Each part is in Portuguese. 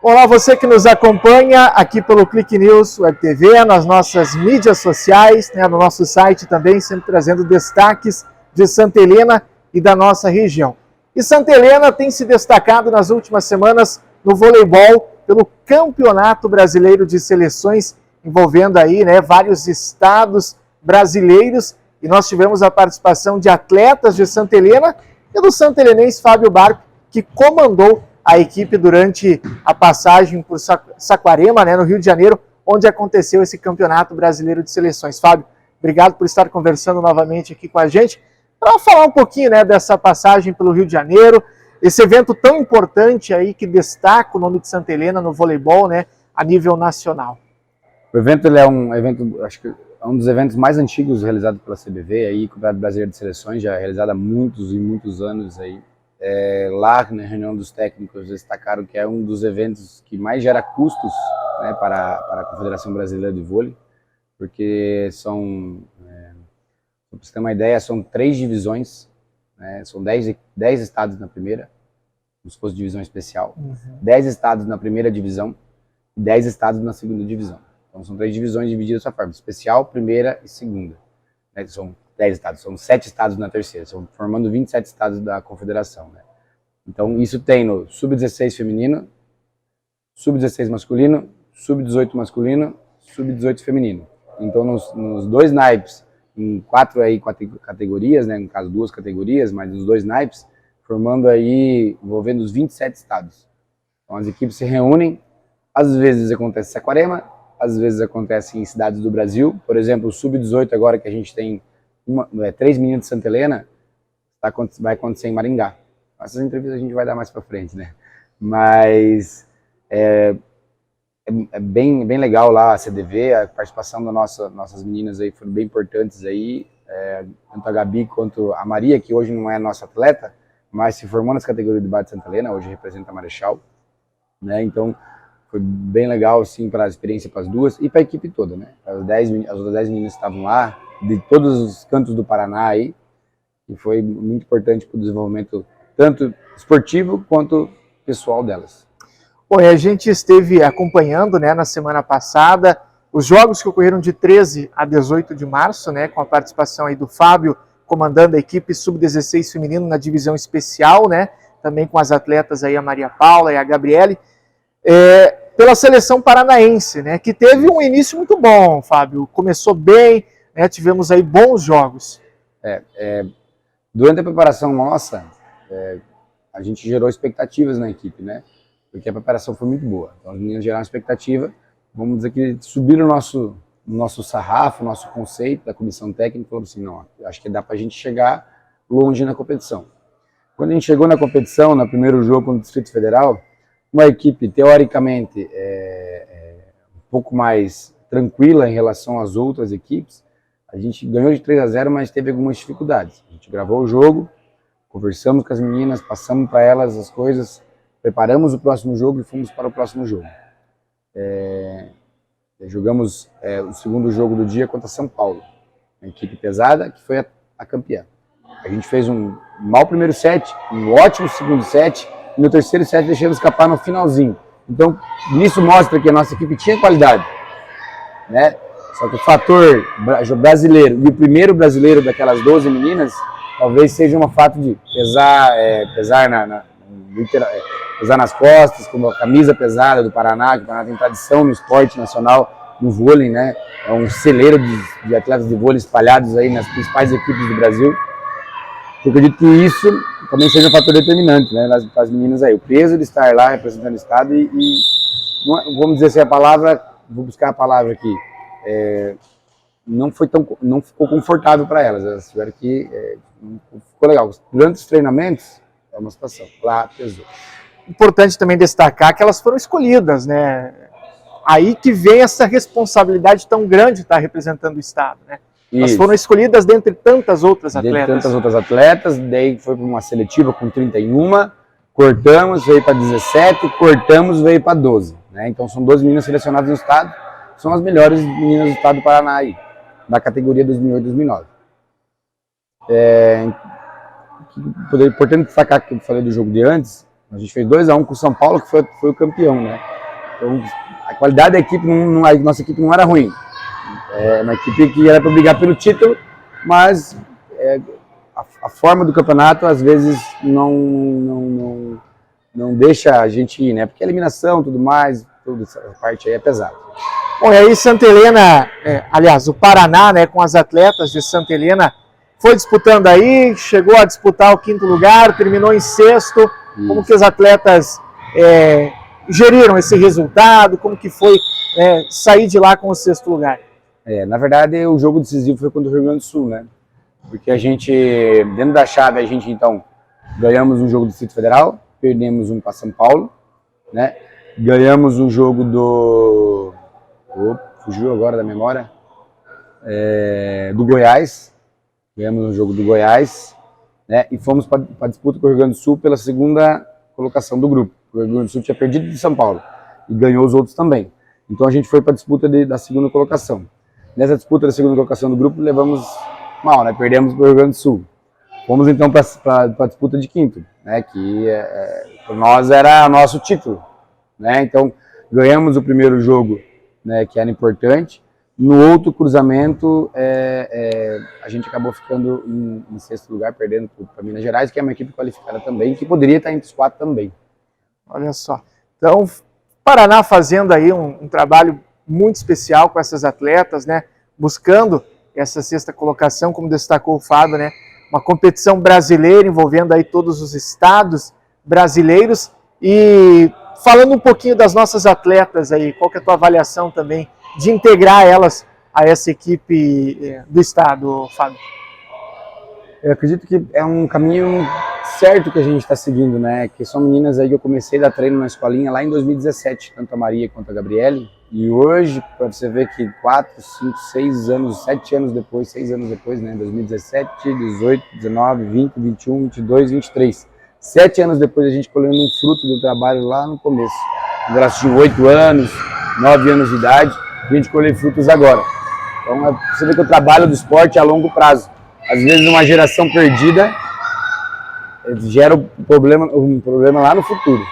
Olá, você que nos acompanha aqui pelo Clique News Web TV, nas nossas mídias sociais, no nosso site também, sempre trazendo destaques de Santa Helena e da nossa região. E Santa Helena tem se destacado nas últimas semanas no voleibol pelo Campeonato Brasileiro de Seleções, envolvendo aí vários estados brasileiros, e nós tivemos a participação de atletas de Santa Helena e do santelenense Fábio Barco, que comandou a equipe durante a passagem por Saquarema, no Rio de Janeiro, onde aconteceu esse Campeonato Brasileiro de Seleções. Fábio, obrigado por estar conversando novamente aqui com a gente, para falar um pouquinho dessa passagem pelo Rio de Janeiro, esse evento tão importante aí que destaca o nome de Santa Helena no voleibol, a nível nacional. O evento ele é um evento, acho que é um dos eventos mais antigos realizado pela CBV, aí, Campeonato Brasileiro de Seleções, já realizado há muitos e muitos anos aí. Lá na reunião dos técnicos destacaram que é um dos eventos que mais gera custos para a Confederação Brasileira de Vôlei, porque para você ter uma ideia, são 3 divisões, são 10 estados na primeira, como se fosse divisão especial, 10 estados na primeira divisão e 10 estados na segunda divisão. Então são 3 divisões divididas dessa forma, especial, primeira e segunda. São 10 estados, são 7 estados na terceira, formando 27 estados da confederação. Então isso tem no sub-16 feminino, sub-16 masculino, sub-18 masculino, sub-18 feminino. Então nos 2 naipes, em 4 categorias, no caso 2 categorias, mas nos 2 naipes, formando aí, envolvendo os 27 estados. Então as equipes se reúnem, às vezes acontece em Saquarema, às vezes acontece em cidades do Brasil, por exemplo, o sub-18 agora que a gente tem 3 meninos de Santa Helena, vai acontecer em Maringá. Essas entrevistas a gente vai dar mais para frente, Mas é bem legal lá a CDV, a participação das nossas meninas aí foram bem importantes aí, tanto a Gabi quanto a Maria, que hoje não é nossa atleta, mas se formou nas categorias de base de Santa Helena, hoje representa a Marechal, Então foi bem legal assim para a experiência para as duas e para a equipe toda, As outras 10 meninas estavam lá, de todos os cantos do Paraná aí, e foi muito importante para o desenvolvimento tanto esportivo quanto pessoal delas. Bom, e a gente esteve acompanhando na semana passada os jogos que ocorreram de 13 a 18 de março, com a participação aí do Fábio, comandando a equipe sub-16 feminino na divisão especial, também com as atletas aí a Maria Paula e a Gabriele, pela seleção paranaense, que teve um início muito bom, Fábio, começou bem, tivemos aí bons jogos. Durante a preparação nossa, a gente gerou expectativas na equipe, Porque a preparação foi muito boa. Então as meninas geraram expectativa, vamos dizer que subiram o nosso sarrafo, o nosso conceito da comissão técnica, falou assim, não, acho que dá pra gente chegar longe na competição. Quando a gente chegou na competição, no primeiro jogo contra o Distrito Federal, uma equipe teoricamente um pouco mais tranquila em relação às outras equipes, a gente ganhou de 3-0, mas teve algumas dificuldades. A gente gravou o jogo, conversamos com as meninas, passamos para elas as coisas, preparamos o próximo jogo e fomos para o próximo jogo. Jogamos o segundo jogo do dia contra São Paulo, uma equipe pesada que foi a campeã. A gente fez um mau primeiro set, um ótimo segundo set, e no terceiro set deixamos escapar no finalzinho. Então, isso mostra que a nossa equipe tinha qualidade, Só que o fator brasileiro, e o primeiro brasileiro daquelas 12 meninas, talvez seja um fato de pesar nas costas, como a camisa pesada do Paraná, que o Paraná tem tradição no esporte nacional, no vôlei, É um celeiro de atletas de vôlei espalhados aí nas principais equipes do Brasil. Eu acredito que isso também seja um fator determinante, para as meninas aí. O peso de estar lá representando o estado e vamos dizer assim a palavra, vou buscar a palavra aqui, não ficou confortável para elas. Elas tiveram que, ficou legal. Durante os treinamentos, é uma situação, lá pesou. Importante também destacar que elas foram escolhidas, Aí que vem essa responsabilidade tão grande de estar representando o estado, Elas foram escolhidas dentre tantas outras atletas. Daí foi para uma seletiva com 31, cortamos, veio para 17, cortamos, veio para 12. Então são 12 meninas selecionadas no estado, são as melhores meninas do estado do Paraná aí, da categoria 2008-2009. Importante destacar que eu falei do jogo de antes, a gente fez 2-1 com o São Paulo, que foi o campeão, Então, a qualidade da equipe, a nossa equipe não era ruim. É uma equipe que era para brigar pelo título, mas a forma do campeonato às vezes não deixa a gente ir, né? Porque a eliminação e tudo mais, toda essa parte aí é pesada. Bom, e aí Santa Helena, aliás, o Paraná, né, com as atletas de Santa Helena, foi disputando aí, chegou a disputar o 5º lugar, terminou em 6º. Como que os atletas geriram esse resultado? Como que foi sair de lá com o 6º lugar? Na verdade, o jogo decisivo foi contra o Rio Grande do Sul, né? Porque a gente, dentro da chave, a gente então ganhamos um jogo do Distrito Federal, perdemos um para São Paulo, né? Ganhamos um jogo do... fugiu agora da memória. Do Goiás. Ganhamos um jogo do Goiás, né? E fomos para a disputa com o Rio Grande do Sul pela 2ª colocação do grupo. O Rio Grande do Sul tinha perdido de São Paulo e ganhou os outros também. Então a gente foi para a disputa da 2ª colocação. Nessa disputa da 2ª colocação do grupo, levamos mal, né? Perdemos para o Rio Grande do Sul. Fomos então para a disputa de 5º, né? Que para nós era nosso título, né? Então ganhamos o primeiro jogo, né? Que era importante. No outro cruzamento, a gente acabou ficando em 6º lugar, perdendo para Minas Gerais, que é uma equipe qualificada também, que poderia estar entre os 4 também. Olha só. Então, Paraná fazendo aí um trabalho muito especial com essas atletas, né? Buscando essa 6ª colocação, como destacou o Fábio, né? Uma competição brasileira envolvendo aí todos os estados brasileiros. E falando um pouquinho das nossas atletas aí, qual que é a tua avaliação também de integrar elas a essa equipe do estado, Fábio? Eu acredito que é um caminho certo que a gente está seguindo, né? Que são meninas aí que eu comecei a dar treino na escolinha lá em 2017, tanto a Maria quanto a Gabriele. E hoje, para você ver que 4, 5, 6 anos, 7 anos depois, 6 anos depois, né? 2017, 18, 19, 20, 21, 22, 23. 7 anos depois a gente colhendo um fruto do trabalho lá no começo. Quando elas tinham 8 anos, 9 anos de idade, a gente colhe frutos agora. Então você vê que o trabalho do esporte é a longo prazo. Às vezes uma geração perdida gera um problema lá no futuro,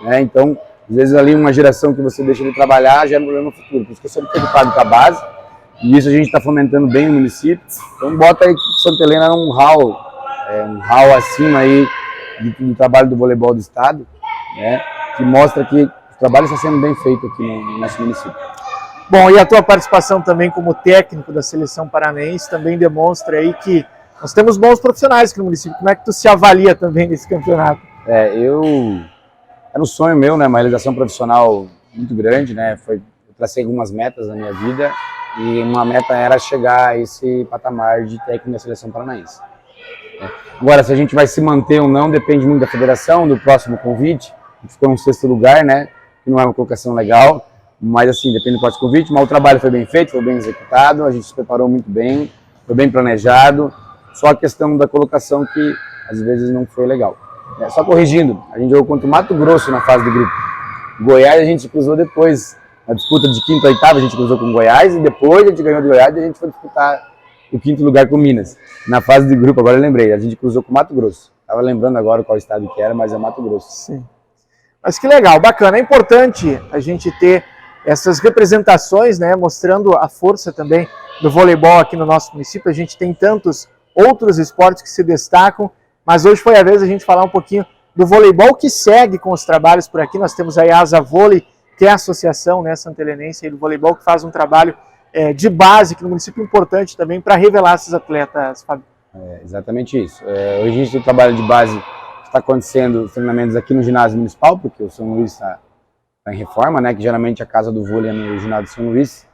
né? Então, às vezes ali uma geração que você deixa de trabalhar gera um problema no futuro. Por isso que eu sempre preocupado com a base, e isso a gente está fomentando bem no município. Então bota aí que Santa Helena um hall acima aí do trabalho do voleibol do estado, né? Que mostra que o trabalho está sendo bem feito aqui no nosso município. Bom, e a tua participação também como técnico da seleção paranaense também demonstra aí que nós temos bons profissionais aqui no município. Como é que tu se avalia também nesse campeonato? Era um sonho meu, né? Uma realização profissional muito grande, né? Eu tracei algumas metas na minha vida e uma meta era chegar a esse patamar de técnico da seleção paranaense. Agora, se a gente vai se manter ou não, depende muito da federação, do próximo convite. A gente ficou em 6º lugar, né? Que não é uma colocação legal. Mas assim, depende do próximo convite, mas o trabalho foi bem feito, foi bem executado, a gente se preparou muito bem, foi bem planejado, só a questão da colocação que às vezes não foi legal. Só corrigindo, a gente jogou contra o Mato Grosso na fase do grupo. Goiás a gente se cruzou depois, na disputa de 5º a 8º a gente cruzou com Goiás e depois a gente ganhou de Goiás e a gente foi disputar o 5º lugar com Minas. Na fase de grupo, agora eu lembrei, a gente cruzou com o Mato Grosso. Estava lembrando agora qual estado que era, mas é Mato Grosso. Sim. Mas que legal, bacana, é importante a gente ter essas representações, né, mostrando a força também do voleibol aqui no nosso município. A gente tem tantos outros esportes que se destacam, mas hoje foi a vez a gente falar um pouquinho do voleibol que segue com os trabalhos por aqui. Nós temos aí a Asa Vôlei, que é a associação, né, santelenense do voleibol, que faz um trabalho de base aqui no município importante também para revelar esses atletas, Fábio. Exatamente isso. Hoje a gente tem o trabalho de base que está acontecendo, os treinamentos aqui no ginásio municipal, porque o São Luís está em reforma, né, que geralmente a casa do vôlei é no ginásio São Luís,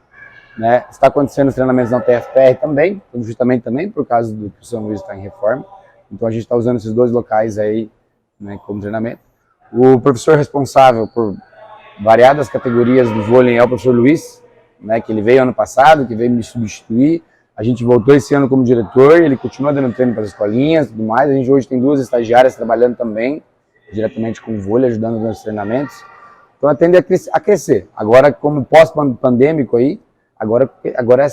né? Está acontecendo os treinamentos na TFPR também, justamente também por causa do que o São Luís está em reforma. Então a gente está usando esses 2 locais aí, né, como treinamento. O professor responsável por variadas categorias do vôlei é o professor Luiz, né, que ele veio ano passado, que veio me substituir. A gente voltou esse ano como diretor, ele continua dando treino para as escolinhas e tudo mais. A gente hoje tem 2 estagiárias trabalhando também, diretamente com o vôlei, ajudando nos treinamentos. Então tende a crescer. Agora, como pós-pandêmico aí, agora é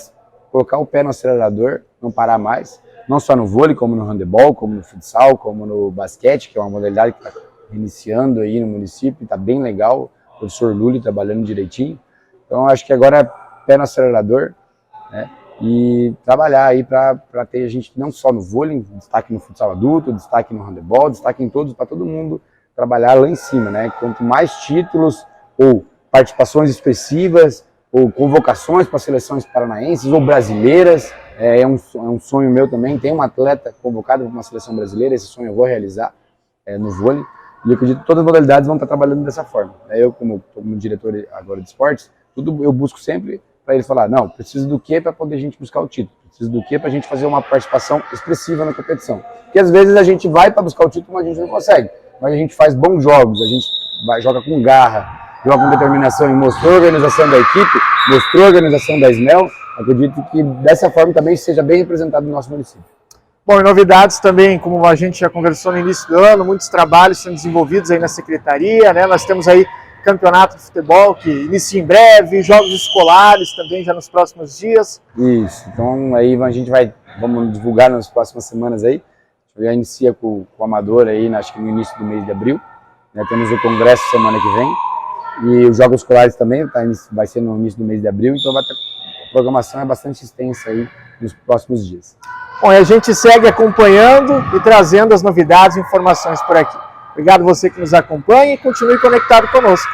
colocar o pé no acelerador, não parar mais, não só no vôlei, como no handebol, como no futsal, como no basquete, que é uma modalidade que está iniciando aí no município, está bem legal. professor Lully trabalhando direitinho. Então acho que agora é pé no acelerador, né? E trabalhar aí para ter a gente não só no vôlei, destaque no futsal adulto, destaque no handebol, destaque em todos, para todo mundo trabalhar lá em cima, né? Quanto mais títulos ou participações expressivas ou convocações para seleções paranaenses ou brasileiras, é um sonho meu também. Tem um atleta convocado para uma seleção brasileira, esse sonho eu vou realizar no vôlei. E eu acredito que todas as modalidades vão estar trabalhando dessa forma. Eu, como diretor agora de esportes, tudo eu busco sempre para eles falar, não, preciso do que para poder a gente buscar o título? Preciso do que para a gente fazer uma participação expressiva na competição? Porque às vezes a gente vai para buscar o título, mas a gente não consegue. Mas a gente faz bons jogos, a gente joga com garra, joga com determinação e mostrou a organização da equipe, mostrou a organização da SMEL. Acredito que dessa forma também seja bem representado no nosso município. Bom, e novidades também, como a gente já conversou no início do ano, muitos trabalhos sendo desenvolvidos aí na secretaria, né? Nós temos aí campeonato de futebol que inicia em breve, jogos escolares também já nos próximos dias. Isso, então aí vamos divulgar nas próximas semanas aí. Já inicia com o Amador aí, acho que no início do mês de abril. Né? Temos o congresso semana que vem. E os jogos escolares também, vai ser no início do mês de abril, então a programação é bastante extensa aí nos próximos dias. Bom, e a gente segue acompanhando e trazendo as novidades e informações por aqui. Obrigado você que nos acompanha e continue conectado conosco.